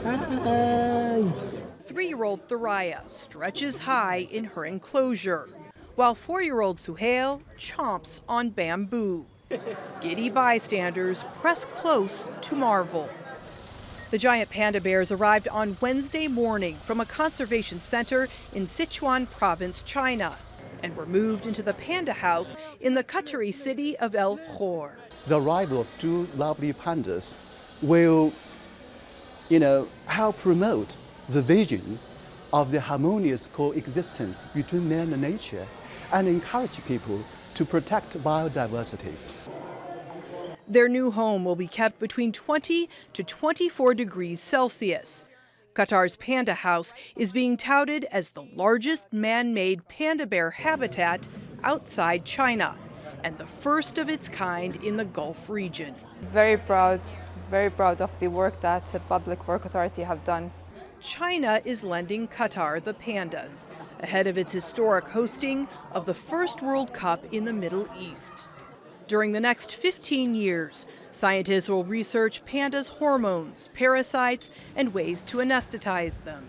Hi. 3-year-old Thuraya stretches high in her enclosure, while 4-year-old Suhail chomps on bamboo. Giddy bystanders press close to marvel. The giant panda bears arrived on Wednesday morning from a conservation center in Sichuan province, China, and were moved into the Panda House in the Qatari city of El Khor. The arrival of two lovely pandas will, help promote the vision of the harmonious coexistence between man and nature and encourage people to protect biodiversity. Their new home will be kept between 20 to 24 degrees Celsius. Qatar's Panda House is being touted as the largest man-made panda bear habitat outside China and the first of its kind in the Gulf region. Very proud of the work that the Public Work Authority have done. China is lending Qatar the pandas ahead of its historic hosting of the first World Cup in the Middle East. During the next 15 years, scientists will research pandas' hormones, parasites, and ways to anesthetize them.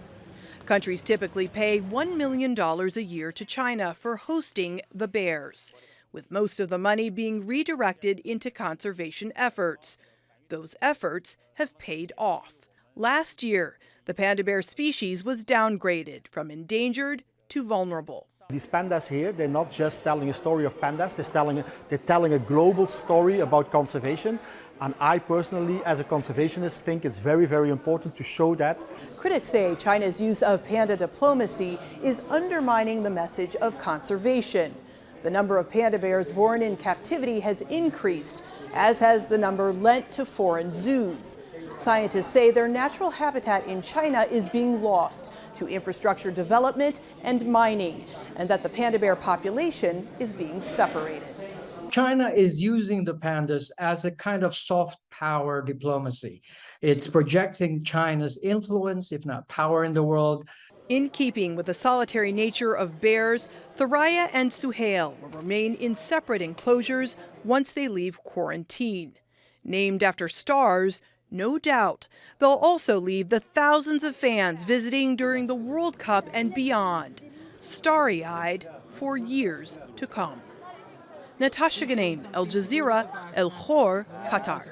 Countries typically pay $1 million a year to China for hosting the bears, with most of the money being redirected into conservation efforts. Those efforts have paid off. Last year, the panda bear species was downgraded from endangered to vulnerable. These pandas here, they're not just telling a story of pandas, they're telling a global story about conservation. And I personally, as a conservationist, think it's very, very important to show that. Critics say China's use of panda diplomacy is undermining the message of conservation. The number of panda bears born in captivity has increased, as has the number lent to foreign zoos. Scientists say their natural habitat in China is being lost to infrastructure development and mining, and that the panda bear population is being separated. China is using the pandas as a kind of soft power diplomacy. It's projecting China's influence, if not power, in the world. In keeping with the solitary nature of bears, Thuraya and Suhail will remain in separate enclosures once they leave quarantine. Named after stars, no doubt, they'll also leave the thousands of fans visiting during the World Cup and beyond, starry-eyed for years to come. Natasha, Ghoneim, Jazeera, El Khor, Qatar.